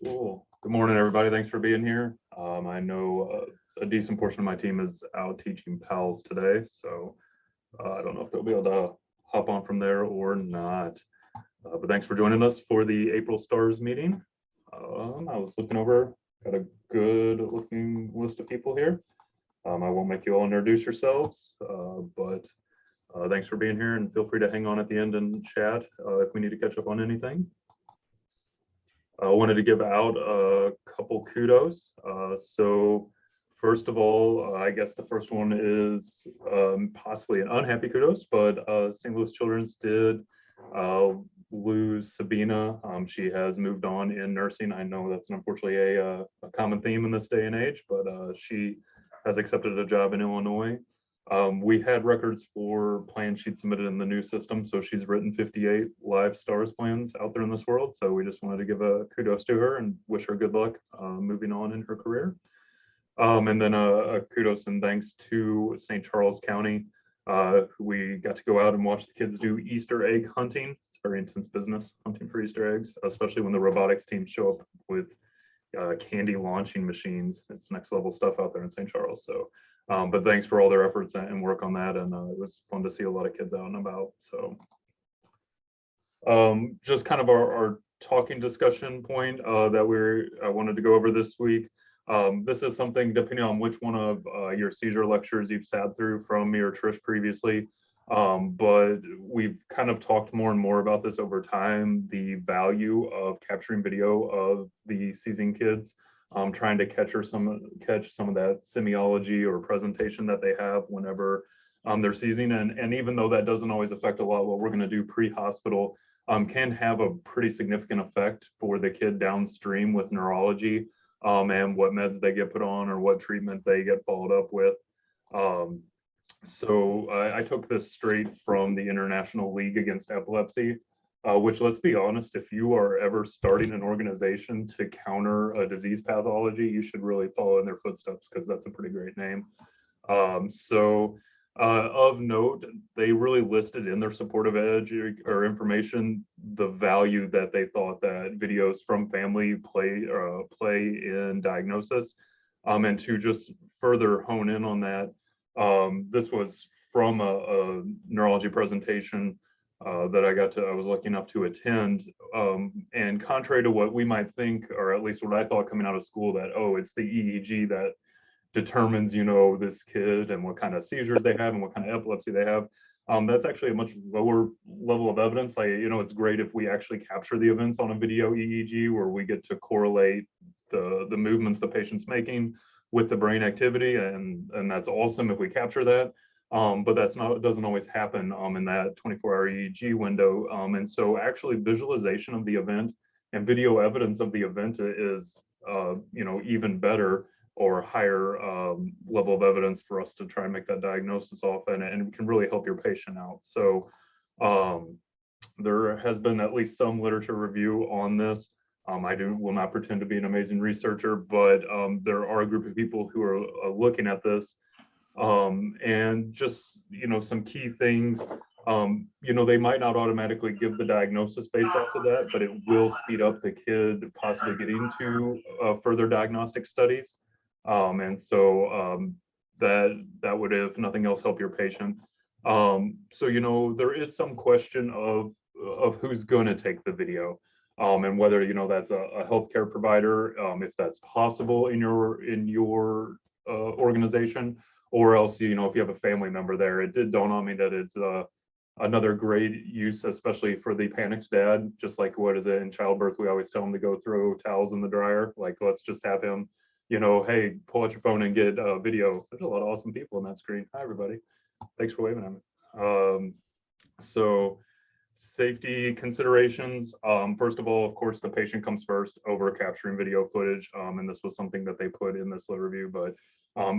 Cool. Good morning, everybody. Thanks for being here. I know a decent portion of my team is out teaching PALS today, so I don't know if they'll be able to hop on from there or not. But thanks for joining us for the April STARS meeting. I was looking over, got a good looking list of people here. I won't make you all introduce yourselves, but thanks for being here, and feel free to hang on at the end and chat if we need to catch up on anything. I wanted to give out a couple kudos. So first of all, I guess the first one is possibly an unhappy kudos, but St. Louis Children's did lose Sabina. She has moved on in nursing. I know that's unfortunately a common theme in this day and age, but she has accepted a job in Illinois. We had records for plans she'd submitted in the new system, so she's written 58 live STARS plans out there in this world. So we just wanted to give a kudos to her and wish her good luck moving on in her career. And then a kudos and thanks to St. Charles County. We got to go out and watch the kids do Easter egg hunting. It's very intense business, hunting for Easter eggs, especially when the robotics team show up with candy launching machines. It's next level stuff out there in St. Charles. So but thanks for all their efforts and work on that. And it was fun to see a lot of kids out and about. So just kind of our talking discussion point that I wanted to go over this week. This is something depending on which one of your seizure lectures you've sat through from me or Trish previously. But we've kind of talked more and more about this over time, the value of capturing video of the seizing kids. Trying to catch some of that semiology or presentation that they have whenever they're seizing. And even though that doesn't always affect a lot what we're going to do pre-hospital, can have a pretty significant effect for the kid downstream with neurology and what meds they get put on or what treatment they get followed up with. So I took this straight from the International League Against Epilepsy. Which, let's be honest, if you are ever starting an organization to counter a disease pathology, you should really follow in their footsteps because that's a pretty great name. Of note, they really listed in their supportive edge or information the value that they thought that videos from family play in diagnosis. And to just further hone in on that, this was from a neurology presentation that I was lucky enough to attend. And contrary to what we might think, or at least what I thought coming out of school, that, oh, it's the EEG that determines, this kid and what kind of seizures they have and what kind of epilepsy they have. That's actually a much lower level of evidence. It's great if we actually capture the events on a video EEG where we get to correlate the movements the patient's making with the brain activity. And that's awesome if we capture that. But it doesn't always happen in that 24-hour EEG window. And so actually visualization of the event and video evidence of the event is, even better or higher level of evidence for us to try and make that diagnosis off and it can really help your patient out. So there has been at least some literature review on this. I will not pretend to be an amazing researcher, but there are a group of people who are looking at this. And just, some key things, they might not automatically give the diagnosis based off of that, but it will speed up the kid possibly getting to further diagnostic studies. And so that would, if nothing else, help your patient. So, there is some question of who's going to take the video. And whether, that's a healthcare provider, if that's possible in your organization, or else, if you have a family member there. It did dawn on me that it's another great use, especially for the panicked dad, just like what is it in childbirth, we always tell him to go throw towels in the dryer. Like, let's just have him, hey, pull out your phone and get a video. There's a lot of awesome people on that screen. Hi, everybody. Thanks for waving at me. So safety considerations. First of all, of course, the patient comes first over capturing video footage. And this was something that they put in this review, but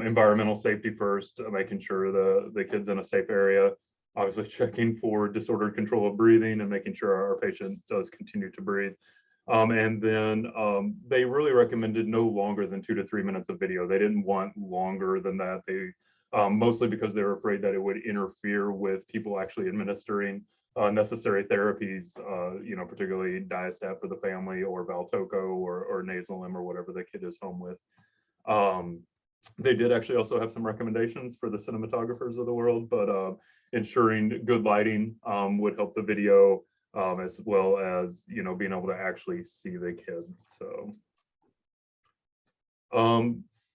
environmental safety first, making sure the kid's in a safe area, obviously checking for disordered control of breathing and making sure our patient does continue to breathe. And then they really recommended no longer than 2 to 3 minutes of video. They didn't want longer than that. They mostly because they were afraid that it would interfere with people actually administering necessary therapies, particularly Diastat for the family or Valtoco or Nasalem or whatever the kid is home with. They did actually also have some recommendations for the cinematographers of the world, but ensuring good lighting would help the video, as well as, being able to actually see the kid. So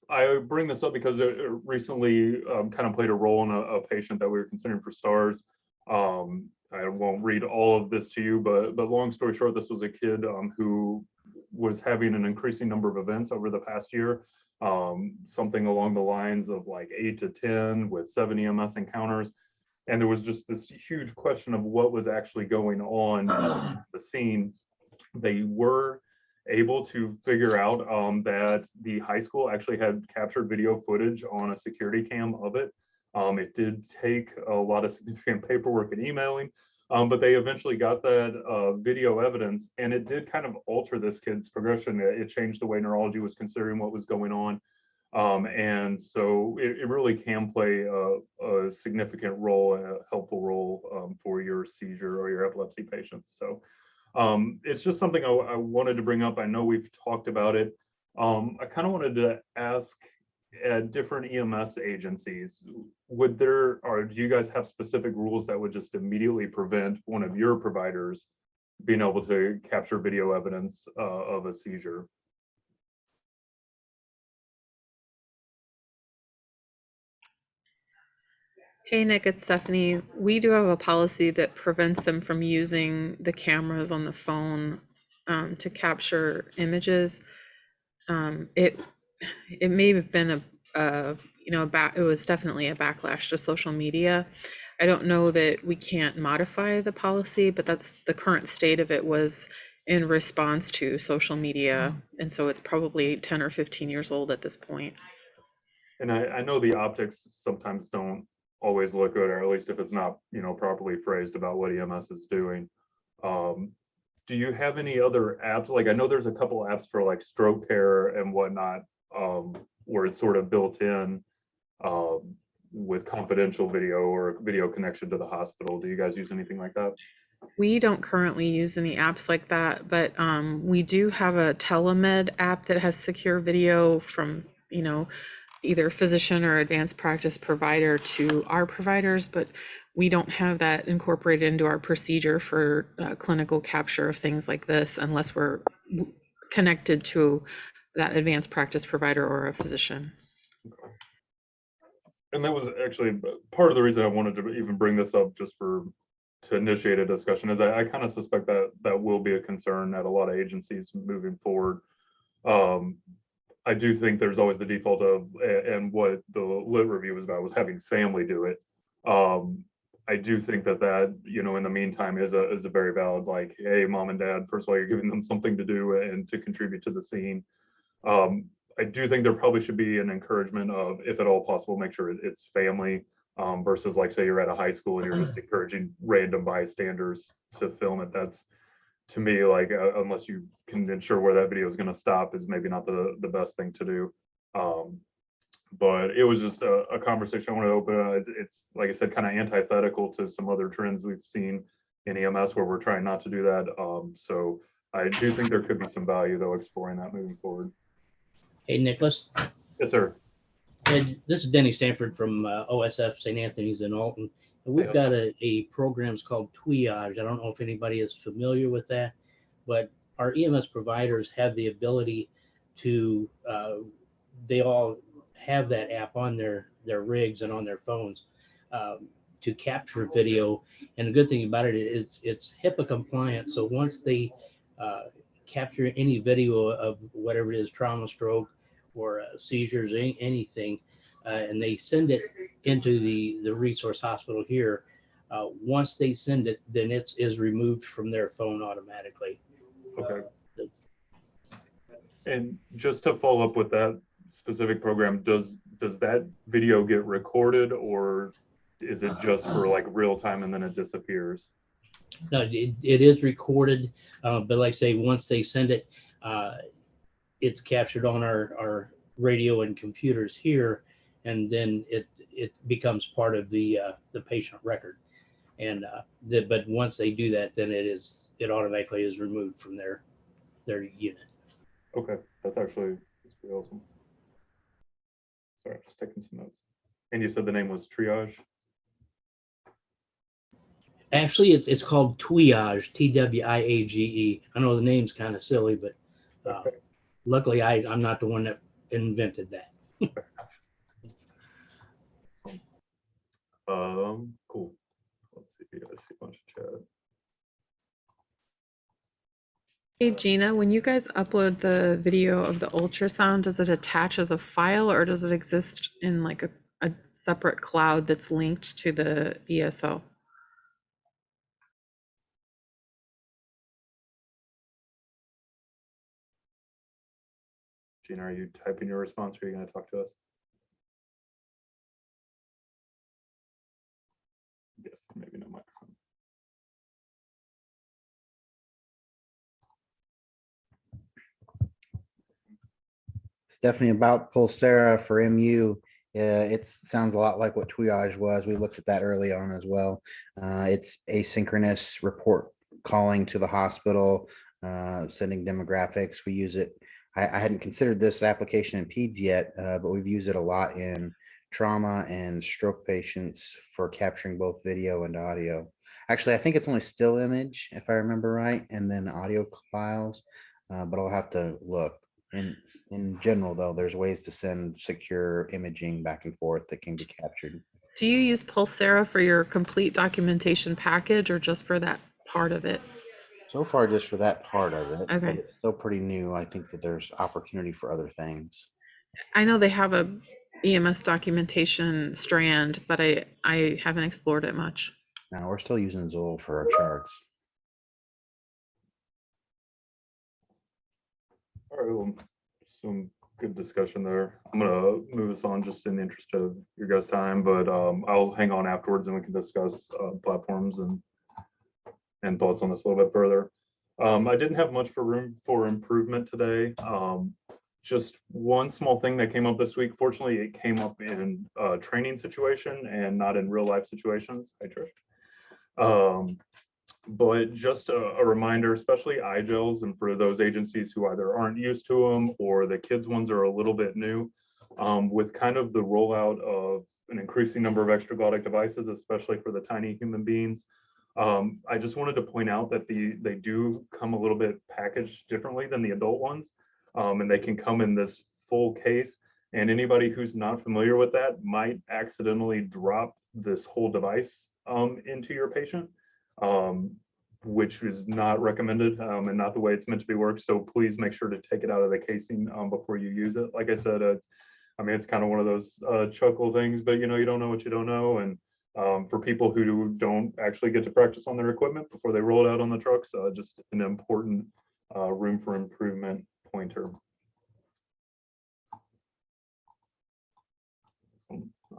I bring this up because it recently kind of played a role in a patient that we were considering for STARS. I won't read all of this to you, but long story short, this was a kid who was having an increasing number of events over the past year, something along the lines of like 8 to 10 with 7 EMS encounters. And there was just this huge question of what was actually going on in the scene. They were able to figure out that the high school actually had captured video footage on a security cam of it. It did take a lot of significant paperwork and emailing, but they eventually got that video evidence, and it did kind of alter this kid's progression. It changed the way neurology was considering what was going on. And so it really can play a significant role, a helpful role for your seizure or your epilepsy patients. So it's just something I wanted to bring up. I know we've talked about it. I kind of wanted to ask, at different EMS agencies, do you guys have specific rules that would just immediately prevent one of your providers being able to capture video evidence of a seizure? Hey Nick, it's Stephanie. We do have a policy that prevents them from using the cameras on the phone to capture images. It may have been it was definitely a backlash to social media. I don't know that we can't modify the policy, but that's the current state of it was in response to social media, and so it's probably 10 or 15 years old at this point. And I know the optics sometimes don't always look good, or at least if it's not, properly phrased about what EMS is doing. Do you have any other apps? Like, I know there's a couple apps for like stroke care and whatnot, where it's sort of built in with confidential video or video connection to the hospital. Do you guys use anything like that? We don't currently use any apps like that, but we do have a telemed app that has secure video from, either physician or advanced practice provider to our providers, but we don't have that incorporated into our procedure for clinical capture of things like this unless we're connected to that advanced practice provider or a physician. And that was actually part of the reason I wanted to even bring this up, just to initiate a discussion, is I kind of suspect that that will be a concern at a lot of agencies moving forward. I do think there's always the default of, and what the lit review was about, was having family do it. I do think that in the meantime is a very valid, like, hey, mom and dad, first of all, you're giving them something to do and to contribute to the scene. I do think there probably should be an encouragement of, if at all possible, make sure it's family, versus like, say you're at a high school and you're just encouraging random bystanders to film it. That's, to me, like, unless you can ensure where that video is going to stop, is maybe not the best thing to do. But it was just a conversation I want to open. It's, like I said, kind of antithetical to some other trends we've seen in EMS where we're trying not to do that. So I do think there could be some value, though, exploring that moving forward. Hey, Nicholas. Yes, sir. Ed, this is Denny Stanford from OSF St. Anthony's in Alton. And we've got a programs called Triage. I don't know if anybody is familiar with that, but our EMS providers have the ability to, they all have that app on their rigs and on their phones to capture video. And the good thing about it is it's HIPAA compliant. So once they capture any video of whatever it is, trauma, stroke, or seizures, anything, and they send it into the resource hospital here. Once they send it, then it is removed from their phone automatically. Okay. And just to follow up with that specific program, does that video get recorded, or is it just for like real time and then it disappears? No, it is recorded, but like I say, once they send it, it's captured on our radio and computers here, and then it becomes part of the patient record. And but once they do that, then it automatically is removed from their unit. Okay, that's pretty awesome. Sorry, just taking some notes. And you said the name was Triage? Actually, it's called Twiage, Twiage. I know the name's kind of silly, but Okay. luckily I'm not the one that invented that. Cool. Let's see. I see a bunch of chat. Hey Gina, when you guys upload the video of the ultrasound, does it attach as a file or does it exist in like a separate cloud that's linked to the ESO? Gina, are you typing your response or are you going to talk to us? Yes, maybe no microphone. Stephanie, about Pulsera for MU, it sounds a lot like what Triage was. We looked at that early on as well. It's asynchronous report calling to the hospital, sending demographics. We use it. I hadn't considered this application in PEDS yet, but we've used it a lot in trauma and stroke patients for capturing both video and audio. Actually, I think it's only still image, if I remember right, and then audio files, but I'll have to look. In general, though, there's ways to send secure imaging back and forth that can be captured. Do you use Pulsera for your complete documentation package or just for that part of it? So far, just for that part of it, Okay. but it's still pretty new. I think that there's opportunity for other things. I know they have a EMS documentation strand, but I haven't explored it much. Now, we're still using Zool for our charts. All right, well, some good discussion there. I'm gonna move us on just in the interest of your guys' time, but I'll hang on afterwards and we can discuss platforms and thoughts on this a little bit further. I didn't have much for room for improvement today. Just one small thing that came up this week. Fortunately, it came up in a training situation and not in real life situations. Hi, Trish. But just a reminder, especially iGels, and for those agencies who either aren't used to them or the kids ones are a little bit new, with kind of the rollout of an increasing number of extraglottic devices, especially for the tiny human beings. I just wanted to point out that they do come a little bit packaged differently than the adult ones, and they can come in this full case. And anybody who's not familiar with that might accidentally drop this whole device into your patient. Which is not recommended and not the way it's meant to be worked. So please make sure to take it out of the casing before you use it. Like I said, it's kind of one of those chuckle things, but you don't know what you don't know. And for people who don't actually get to practice on their equipment before they roll it out on the trucks, just an important room for improvement pointer.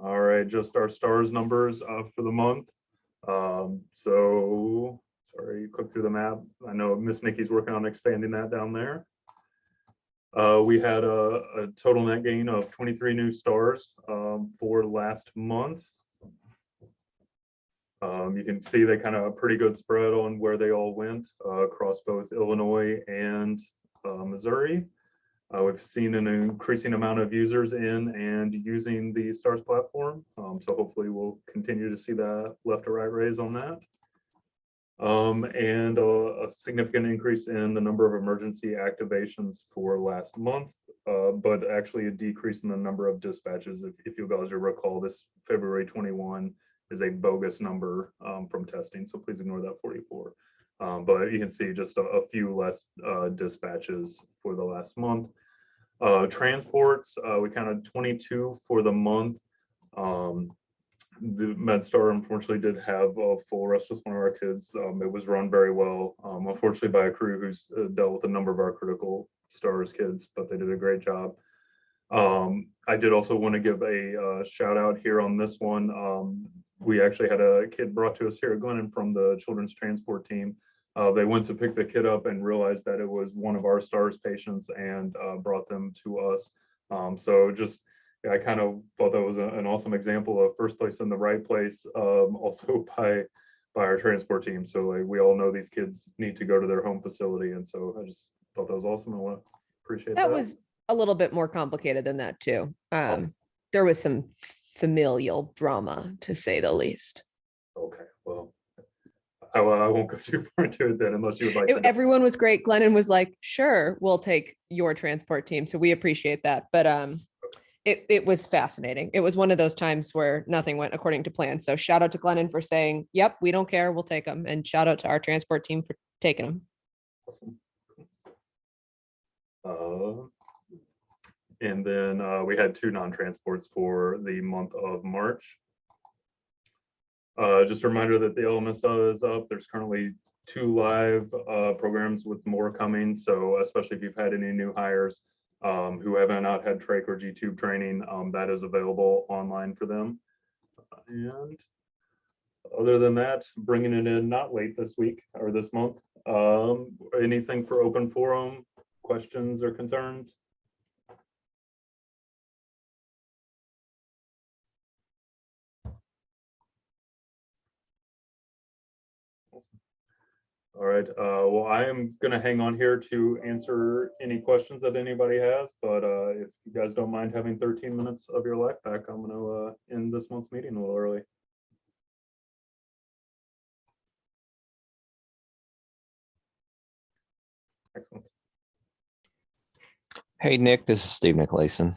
All right, just our stars numbers for the month. So sorry, you click through the map. I know Miss Nikki's working on expanding that down there. We had a total net gain of 23 new stars for last month. You can see they kind of a pretty good spread on where they all went across both Illinois and Missouri. We've seen an increasing amount of users in and using the STARS platform. So hopefully we'll continue to see that left to right raise on that. And a significant increase in the number of emergency activations for last month, but actually a decrease in the number of dispatches. If you guys recall, this February 21 is a bogus number from testing, so please ignore that 44. But you can see just a few less dispatches for the last month. Transports, we counted 22 for the month. The MedStar unfortunately did have a full rest with one of our kids. It was run very well, unfortunately by a crew who's dealt with a number of our critical stars kids, but they did a great job. I did also want to give a shout out here on this one. We actually had a kid brought to us here at Glennon from the children's transport team. They went to pick the kid up and realized that it was one of our stars patients and brought them to us. So just I kind of thought that was an awesome example of first place in the right place, also by by our transport team. So like, we all know these kids need to go to their home facility. And so I just thought that was awesome. I want to appreciate that. That was a little bit more complicated than that too. Oh. There was some familial drama, to say the least. Okay, well, I won't go too far into it then unless you would like to. Everyone was great. Glennon was like, sure, we'll take your transport team. So we appreciate that. But it was fascinating. It was one of those times where nothing went according to plan. So shout out to Glennon for saying, yep, we don't care, we'll take them. And shout out to our transport team for taking them. Awesome. And then we had 2 non-transports for the month of March. Just a reminder that the LMSO is up. There's currently 2 live programs with more coming. So especially if you've had any new hires who have not had trach or G-tube training, that is available online for them. And other than that, bringing it in not late this week or this month. Anything for open forum, questions or concerns? All right, well, I am gonna hang on here to answer any questions that anybody has, but if you guys don't mind having 13 minutes of your life back, I'm gonna end this month's meeting a little early. Excellent. Hey, Nick, this is Steve Nicolason.